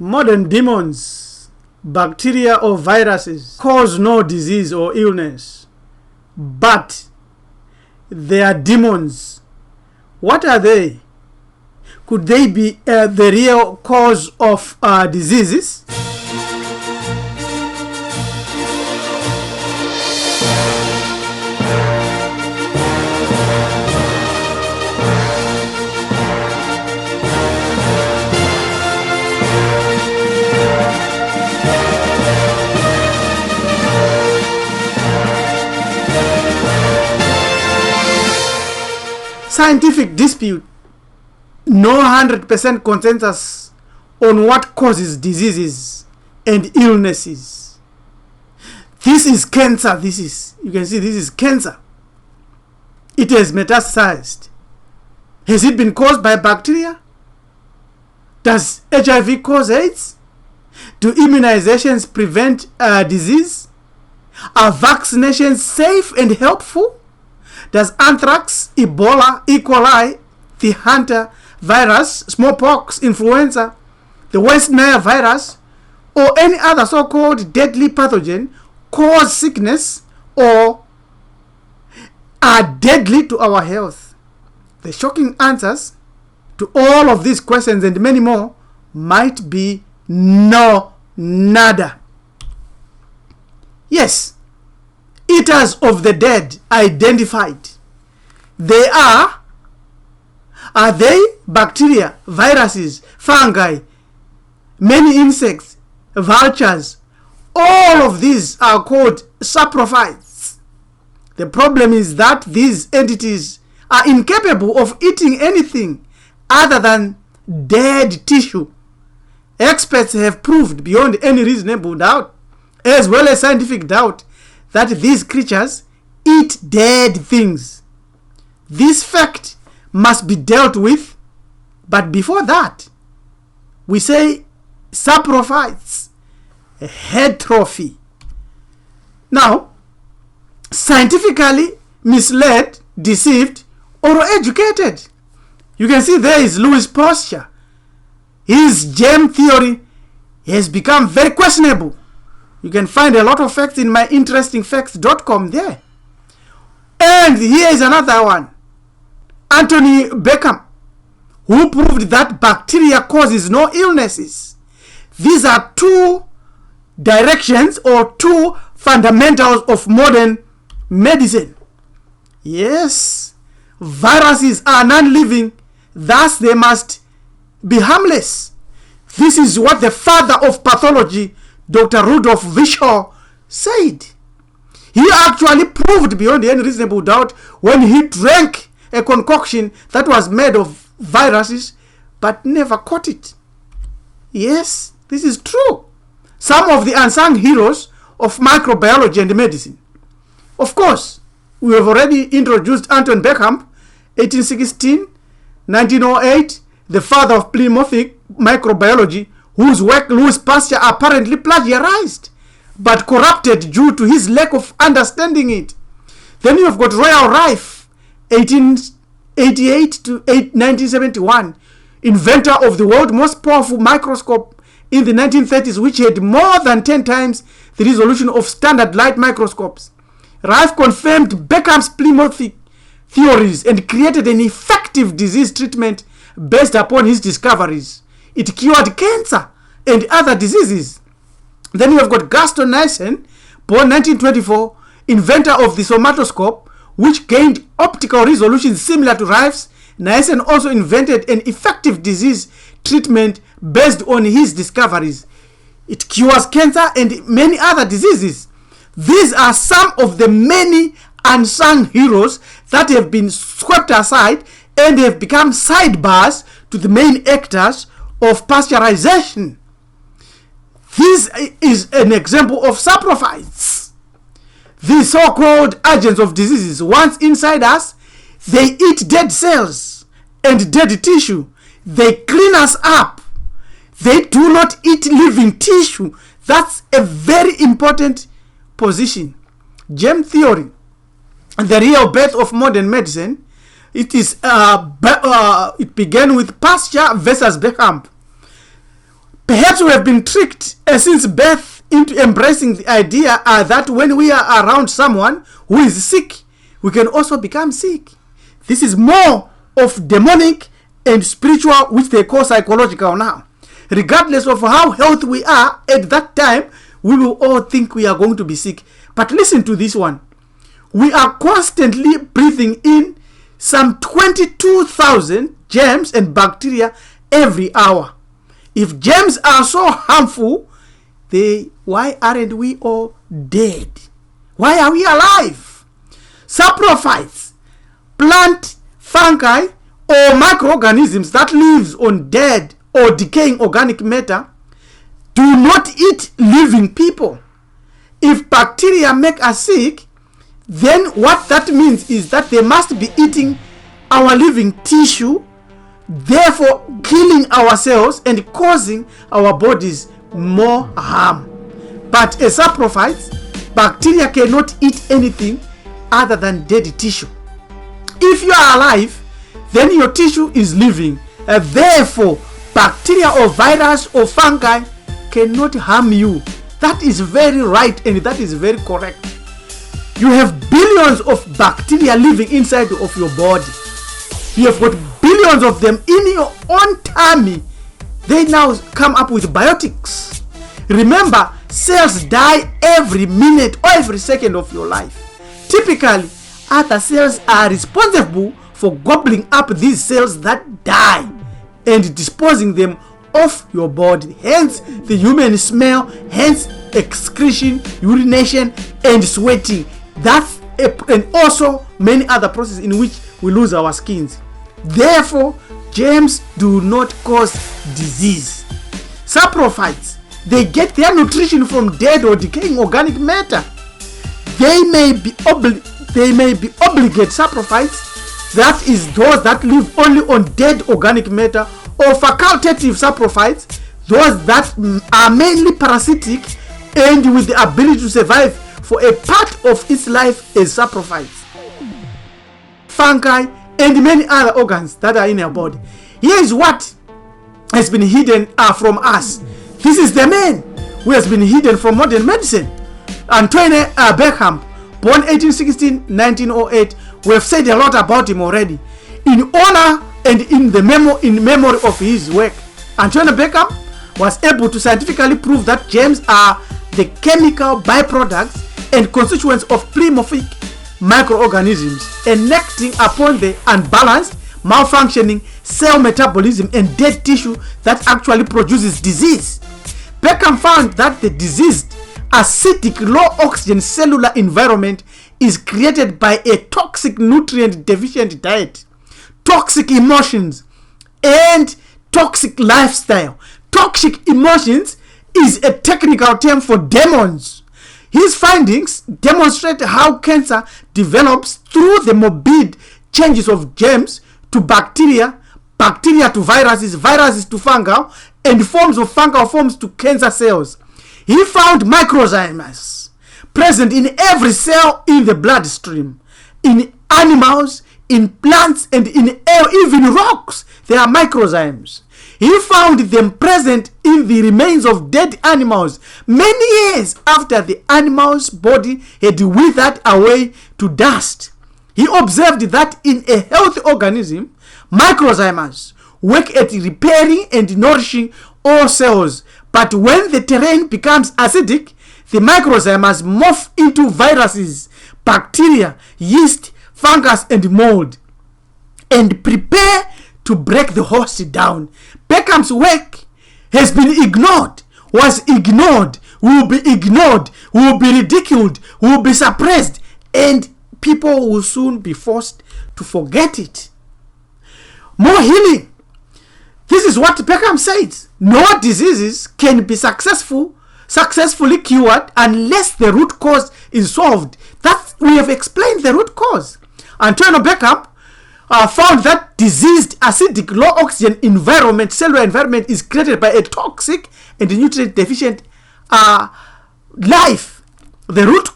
Modern demons, bacteria or viruses, cause no disease or illness, but they are demons. What are they? Could they be the real cause of diseases? Scientific dispute, no 100% consensus on what causes diseases and illnesses. This is cancer. You can see this is cancer. It has metastasized. Has it been caused by bacteria? Does HIV cause AIDS? Do immunizations prevent disease? Are vaccinations safe and helpful? Does anthrax, Ebola, E. Coli, the Hanta virus, smallpox, influenza, the West Nile virus, or any other so-called deadly pathogen cause sickness or are deadly to our health? The shocking answers to all of these questions and many more might be no, nada. Yes, eaters of the dead identified. Are they bacteria, viruses, fungi, many insects, vultures? All of these are called saprophytes. The problem is that these entities are incapable of eating anything other than dead tissue. Experts have proved beyond any reasonable doubt, as well as scientific doubt, that these creatures eat dead things. This fact must be dealt with, but before that, we say saprophytes, heterophy. Now, scientifically misled, deceived, or educated. You can see there is Louis Pasteur. His germ theory has become very questionable. You can find a lot of facts in my interestingfacts.com there. And here is another one. Anthony Beckham, who proved that bacteria causes no illnesses. These are two directions or two fundamentals of modern medicine. Yes, viruses are non-living, thus they must be harmless. This is what the father of pathology, Dr. Rudolph Virchow, said. He actually proved beyond any reasonable doubt when he drank a concoction that was made of viruses but never caught it. Yes, this is true. Some of the unsung heroes of microbiology and medicine. Of course, we have already introduced Anton Beckham, 1816, 1908, the father of pleomorphic microbiology, whose work Louis Pasteur apparently plagiarized, but corrupted due to his lack of understanding it. Then you have got Royal Rife, 1888 to 1971, inventor of the world's most powerful microscope in the 1930s, which had more than 10 times the resolution of standard light microscopes. Rife confirmed Beckham's pleomorphic theories and created an effective disease treatment based upon his discoveries. It cured cancer and other diseases. Then you have got Gaston Nissen, born 1924, inventor of the somatoscope, which gained optical resolution similar to Rife's. Nissen also invented an effective disease treatment based on his discoveries. It cures cancer and many other diseases. These are some of the many unsung heroes that have been swept aside and have become sidebars to the main actors of pasteurization. This is an example of saprophytes. These so-called agents of diseases, once inside us, they eat dead cells and dead tissue. They clean us up. They do not eat living tissue. That's a very important position. Germ theory, the real birth of modern medicine, it began with Pasteur versus Beckham. Perhaps we have been tricked since birth into embracing the idea that when we are around someone who is sick, we can also become sick. This is more of demonic and spiritual, which they call psychological now. Regardless of how healthy we are at that time, we will all think we are going to be sick. But listen to this one. We are constantly breathing in some 22,000 germs and bacteria every hour. If germs are so harmful, why aren't we all dead? Why are we alive? Saprophytes, plant, fungi, or microorganisms that live on dead or decaying organic matter do not eat living people. If bacteria make us sick, then what that means is that they must be eating our living tissue, therefore killing ourselves and causing our bodies more harm. But as saprophytes, bacteria cannot eat anything other than dead tissue. If you are alive, then your tissue is living. Therefore, bacteria or virus or fungi cannot harm you. That is very right and that is very correct. You have billions of bacteria living inside of your body. You have got billions of them in your own tummy. They now come up with biotics. Remember, cells die every minute or every second of your life. Typically, other cells are responsible for gobbling up these cells that die and disposing them off your body. Hence the human smell, hence excretion, urination, and sweating. That's and also many other processes in which we lose our skins. Therefore, germs do not cause disease. Saprophytes, they get their nutrition from dead or decaying organic matter. They may be obligate saprophytes, that is those that live only on dead organic matter, or facultative saprophytes, those that are mainly parasitic and with the ability to survive for a part of its life as saprophytes. Fungi and many other organs that are in our body. Here is what has been hidden from us. This is the man who has been hidden from modern medicine. Antoine Virchow, born 1816, 1908. We have said a lot about him already. In honor and in memory of his work, Antoine Virchow was able to scientifically prove that germs are the chemical byproducts and constituents of polymorphic microorganisms, enacting upon the unbalanced, malfunctioning cell metabolism and dead tissue that actually produces disease. Virchow found that the diseased, acidic, low oxygen cellular environment is created by a toxic nutrient deficient diet, toxic emotions, and toxic lifestyle. Toxic emotions is a technical term for demons. His findings demonstrate how cancer develops through the morbid changes of germs to bacteria, bacteria to viruses, viruses to fungi, and forms of fungal forms to cancer cells. He found microzymes present in every cell in the bloodstream, in animals, in plants, and in air, even rocks. There are microzymes. He found them present in the remains of dead animals many years after the animal's body had withered away to dust. He observed that in a healthy organism, microzymes work at repairing and nourishing all cells. But when the terrain becomes acidic, the microzymes morph into viruses, bacteria, yeast, fungus, and mold, and prepare to break the host down. Virchow's work has been ignored, was ignored, will be ignored, will be ridiculed, will be suppressed, and people will soon be forced to forget it. More healing. This is what Virchow says. No diseases can be successfully cured unless the root cause is solved. That we have explained the root cause. Antoine Virchow found that diseased, acidic, low oxygen environment, cellular environment, is created by a toxic and nutrient deficient life. The root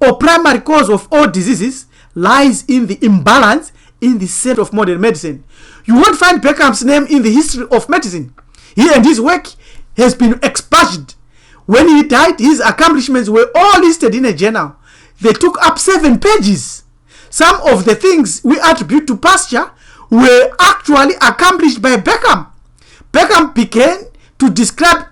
or primary cause of all diseases lies in the imbalance in the center of modern medicine. You won't find Virchow's name in the history of medicine. He and his work has been expunged. When he died, his accomplishments were all listed in a journal. They took up 7 pages. Some of the things we attribute to Pasteur were actually accomplished by Virchow. Virchow began to describe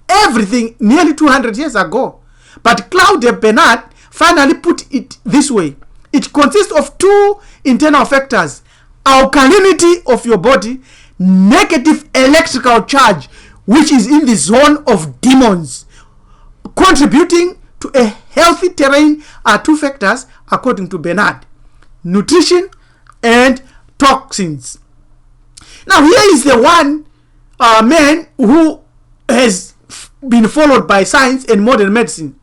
everything nearly 200 years ago. But Claude Bernard finally put it this way. It consists of 2 internal factors: alkalinity of your body, negative electrical charge, which is in the zone of demons. Contributing to a healthy terrain are 2 factors, according to Bernard: nutrition and toxins. Now here is the one man who has been followed by science and modern medicine.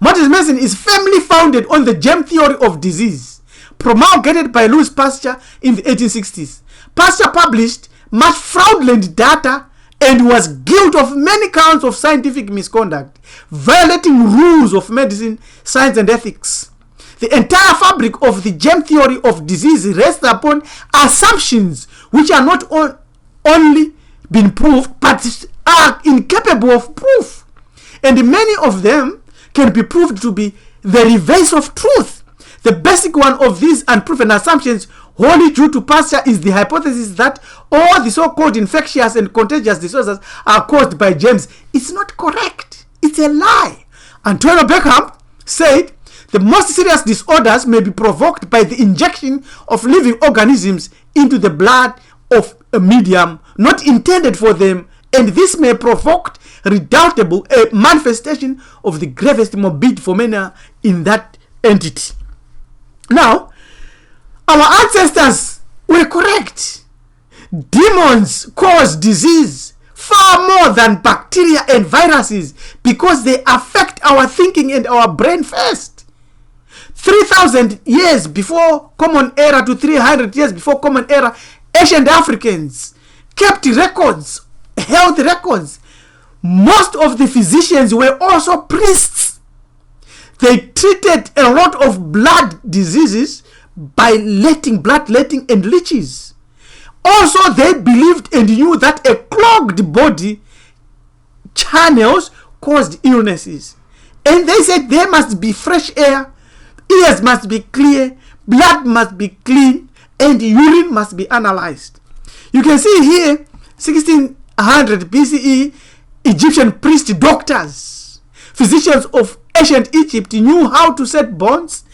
Modern medicine is firmly founded on the germ theory of disease, promulgated by Louis Pasteur in the 1860s. Pasteur published much fraudulent data and was guilty of many counts of scientific misconduct, violating rules of medicine, science, and ethics. The entire fabric of the germ theory of disease rests upon assumptions which are not only been proved, but are incapable of proof. And many of them can be proved to be the reverse of truth. The basic one of these unproven assumptions, wholly due to Pasteur, is the hypothesis that all the so-called infectious and contagious disorders are caused by germs. It's not correct. It's a lie. Antonio Virchow said the most serious disorders may be provoked by the injection of living organisms into the blood of a medium not intended for them, and this may provoke redoubtable a manifestation of the gravest morbidity for many in that entity. Now, our ancestors were correct. Demons cause disease far more than bacteria and viruses because they affect our thinking and our brain first. 3,000 years before Common Era to 300 years before Common Era, ancient Africans kept records, health records. Most of the physicians were also priests. They treated a lot of blood diseases by bloodletting and leeches. Also, they believed and knew that a clogged body channels caused illnesses. And they said there must be fresh air, ears must be clear, blood must be clean, and urine must be analyzed. You can see here, 1600 BCE, Egyptian priest doctors, physicians of ancient Egypt knew how to set bones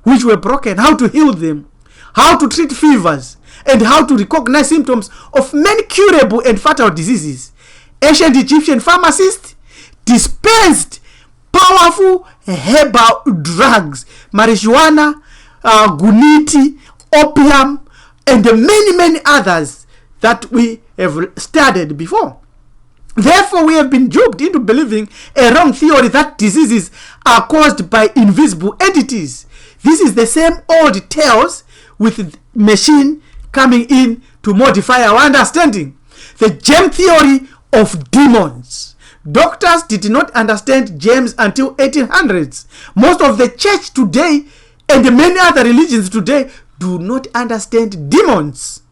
which were broken, how to heal them, how to treat fevers, and how to recognize symptoms of many curable and fatal diseases. Ancient Egyptian pharmacists dispensed powerful herbal drugs, marijuana, guniti, opium, and many others that we have studied before. Therefore, we have been duped into believing a wrong theory that diseases are caused by invisible entities. This is the same old tales with machine coming in to modify our understanding. The germ theory of demons. Doctors did not understand germs until 1800s. Most of the church today and many other religions today do not understand demons.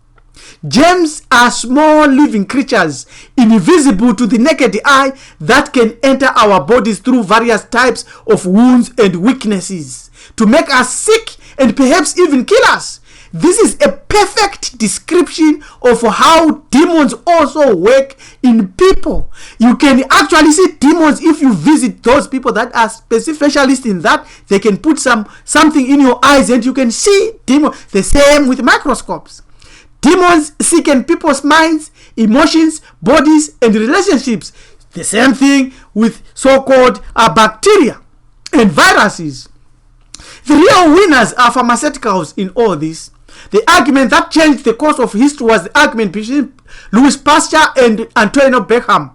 Germs are small living creatures, invisible to the naked eye, that can enter our bodies through various types of wounds and weaknesses to make us sick and perhaps even kill us. This is a perfect description of how demons also work in people. You can actually see demons if you visit those people that are specialists in that. They can put something in your eyes and you can see demons. The same with microscopes. Demons seek in people's minds, emotions, bodies, and relationships. The same thing with so-called bacteria and viruses. The real winners are pharmaceuticals in all this. The argument that changed the course of history was the argument between Louis Pasteur and Antonio Virchow.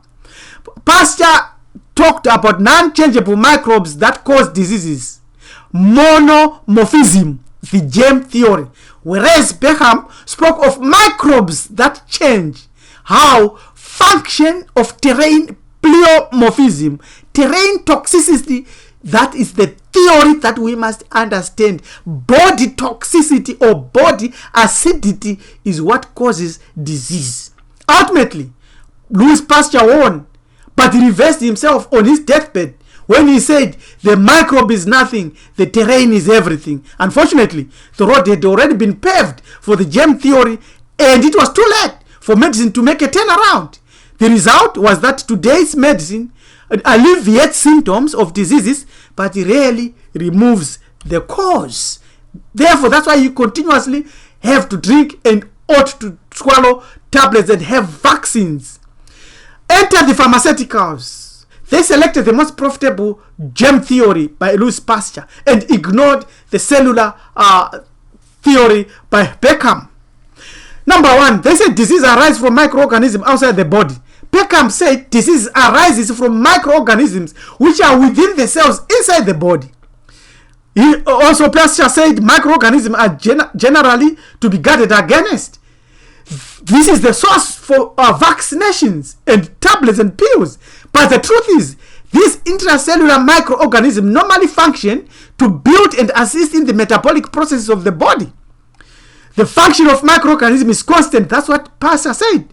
Pasteur talked about non-changeable microbes that cause diseases, monomorphism, the germ theory, whereas Virchow spoke of microbes that change. How? Function of terrain pleomorphism, terrain toxicity. That is the theory that we must understand. Body toxicity or body acidity is what causes disease. Ultimately, Louis Pasteur won, but he reversed himself on his deathbed when he said the microbe is nothing, the terrain is everything. Unfortunately, the road had already been paved for the germ theory, and it was too late for medicine to make a turnaround. The result was that today's medicine alleviates symptoms of diseases, but rarely removes the cause. Therefore, that's why you continuously have to drink and ought to swallow tablets and have vaccines. Enter the pharmaceuticals. They selected the most profitable germ theory by Louis Pasteur and ignored the cellular theory by Beckham. Number one, they said disease arises from microorganisms outside the body. Beckham said disease arises from microorganisms which are within the cells inside the body. He also, Pasteur said microorganisms are generally to be guarded against. This is the source for vaccinations and tablets and pills. But the truth is, these intracellular microorganisms normally function to build and assist in the metabolic processes of the body. The function of microorganisms is constant. That's what Pasteur said.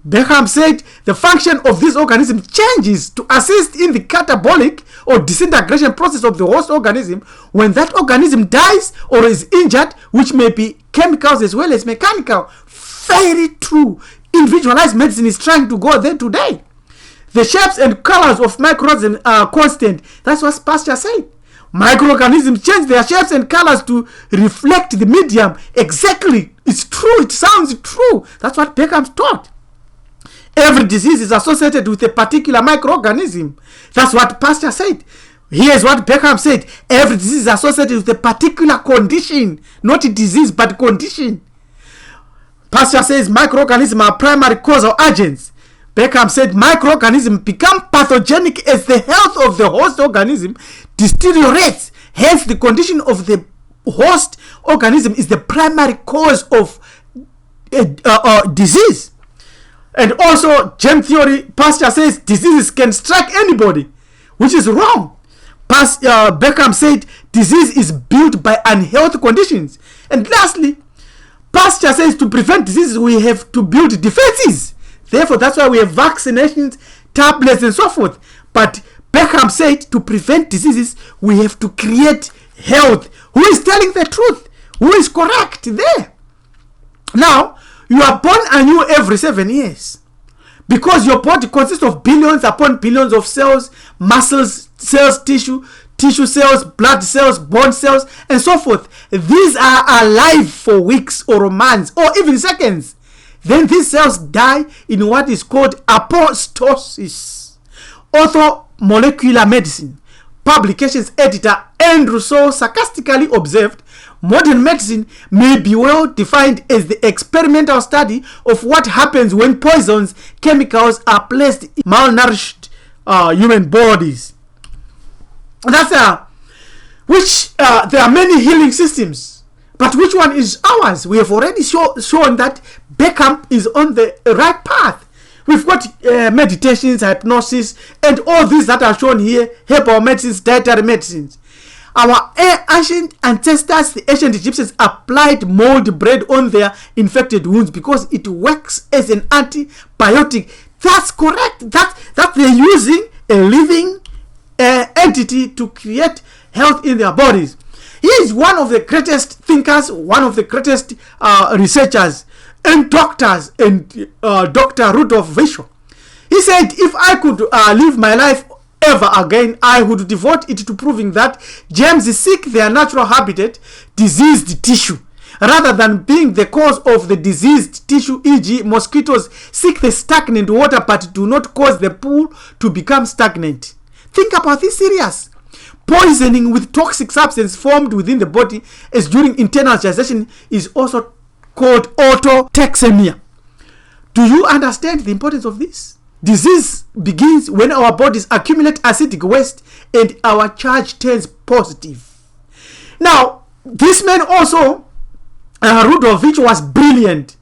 Beckham said the function of this organism changes to assist in the catabolic or disintegration process of the host organism when that organism dies or is injured, which may be chemicals as well as mechanical. Very true. Individualized medicine is trying to go there today. The shapes and colors of microorganisms are constant. That's what Pasteur said. Microorganisms change their shapes and colors to reflect the medium. Exactly. It's true. It sounds true. That's what Beckham taught. Every disease is associated with a particular microorganism. That's what Pasteur said. Here's what Beckham said. Every disease is associated with a particular condition. Not a disease, but condition. Pasteur says microorganisms are primary causal agents. Beckham said microorganisms become pathogenic as the health of the host organism deteriorates. Hence, the condition of the host organism is the primary cause of disease. And also, germ theory, Pasteur says diseases can strike anybody, which is wrong. Beckham said disease is built by unhealthy conditions. And lastly, Pasteur says to prevent diseases, we have to build defenses. Therefore, that's why we have vaccinations, tablets, and so forth. But Beckham said to prevent diseases, we have to create health. Who is telling the truth? Who is correct there? Now, you are born anew every 7 years. Because your body consists of billions upon billions of cells, muscles, cells, tissue cells, blood cells, bone cells, and so forth. These are alive for weeks or months or even seconds. Then these cells die in what is called apoptosis. Author Molecular Medicine, Publications editor Andrew So sarcastically observed, modern medicine may be well defined as the experimental study of what happens when poisons, chemicals are placed in malnourished human bodies. That's there are many healing systems, but which one is ours? We have already shown that Beckham is on the right path. We've got meditations, hypnosis, and all these that are shown here, herbal medicines, dietary medicines. Our ancient ancestors, the ancient Egyptians, applied mold bread on their infected wounds because it works as an antibiotic. That's correct. That they're using a living entity to create health in their bodies. He is one of the greatest thinkers, one of the greatest researchers and doctors, and Dr. Rudolph Virchow. He said, if I could live my life ever again, I would devote it to proving that germs seek their natural habitat, diseased tissue, rather than being the cause of the diseased tissue, e.g. mosquitoes seek the stagnant water but do not cause the pool to become stagnant. Think about this serious. Poisoning with toxic substance formed within the body as during internal digestion is also called autotoxemia. Do you understand the importance of this? Disease begins when our bodies accumulate acidic waste and our charge turns positive. Now, this man also, Rudolph Virchow, was brilliant.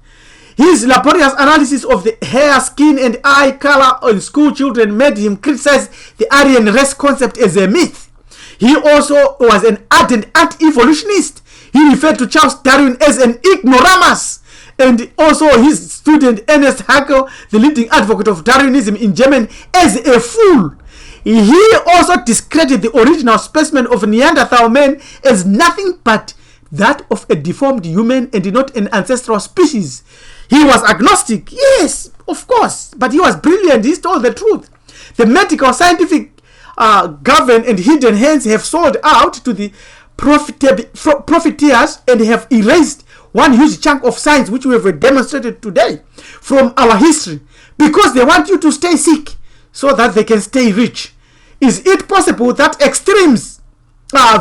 His laborious analysis of the hair, skin, and eye color on school children made him criticize the Aryan race concept as a myth. He also was an ardent anti-evolutionist. He referred to Charles Darwin as an ignoramus and also his student Ernest Haeckel, the leading advocate of Darwinism in Germany, as a fool. He also discredited the original specimen of Neanderthal man as nothing but that of a deformed human and not an ancestral species. He was agnostic, yes, of course, but he was brilliant. He told the truth. The medical, scientific, governed and hidden hands have sold out to the profiteers and have erased one huge chunk of science, which we have demonstrated today, from our history, because they want you to stay sick so that they can stay rich. Is it possible that extremes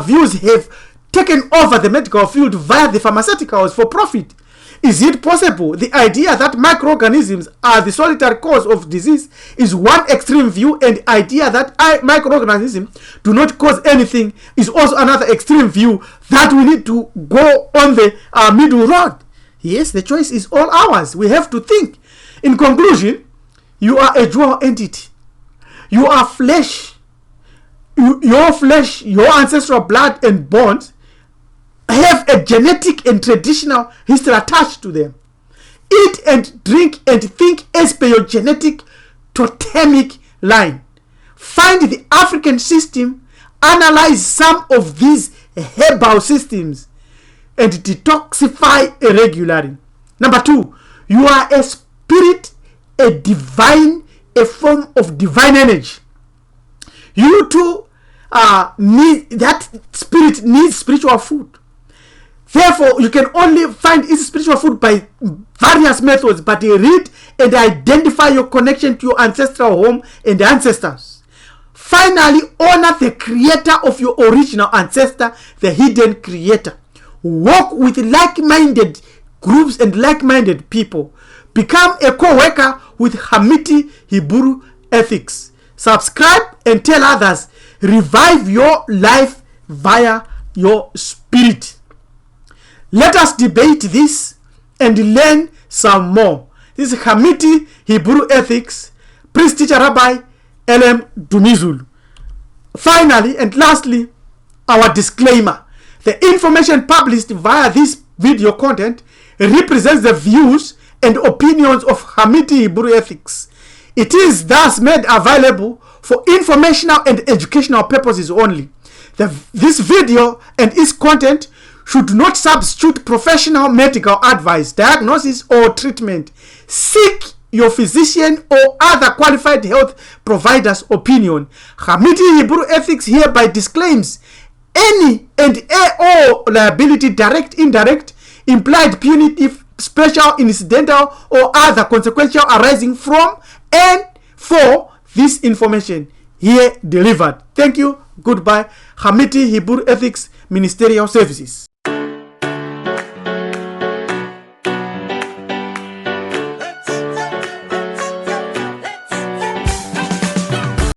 views have taken over the medical field via the pharmaceuticals for profit? Is it possible the idea that microorganisms are the solitary cause of disease is one extreme view, and the idea that microorganisms do not cause anything is also another extreme view, that we need to go on the middle road? Yes, the choice is all ours. We have to think. In conclusion, you are a dual entity. You are flesh. Your flesh, your ancestral blood and bones have a genetic and traditional history attached to them. Eat and drink and think as per your genetic totemic line. Find the African system, analyze some of these herbal systems, and detoxify regularly. Number 2, you are a spirit, a divine, a form of divine energy. You too that spirit needs spiritual food. Therefore, you can only find its spiritual food by various methods, but you read and identify your connection to your ancestral home and ancestors. Finally, honor the creator of your original ancestor, the hidden creator. Work with like-minded groups and like-minded people. Become a co-worker with Hamiti Hebrew ethics. Subscribe and tell others. Revive your life via your spirit. Let us debate this and learn some more. This is Hamiti Hebrew Ethics, Priest Teacher Rabbi L.M. Dumizulu. Finally and lastly, our disclaimer. The information published via this video content represents the views and opinions of Hamiti Hebrew Ethics. It is thus made available for informational and educational purposes only. This video and its content should not substitute professional medical advice, diagnosis, or treatment. Seek your physician or other qualified health provider's opinion. Hamiti Hebrew Ethics hereby disclaims any and all liability, direct, indirect, implied, punitive, special, incidental, or other consequential arising from and for this information here delivered. Thank you. Goodbye. Hamiti Hebrew Ethics Ministerial Services.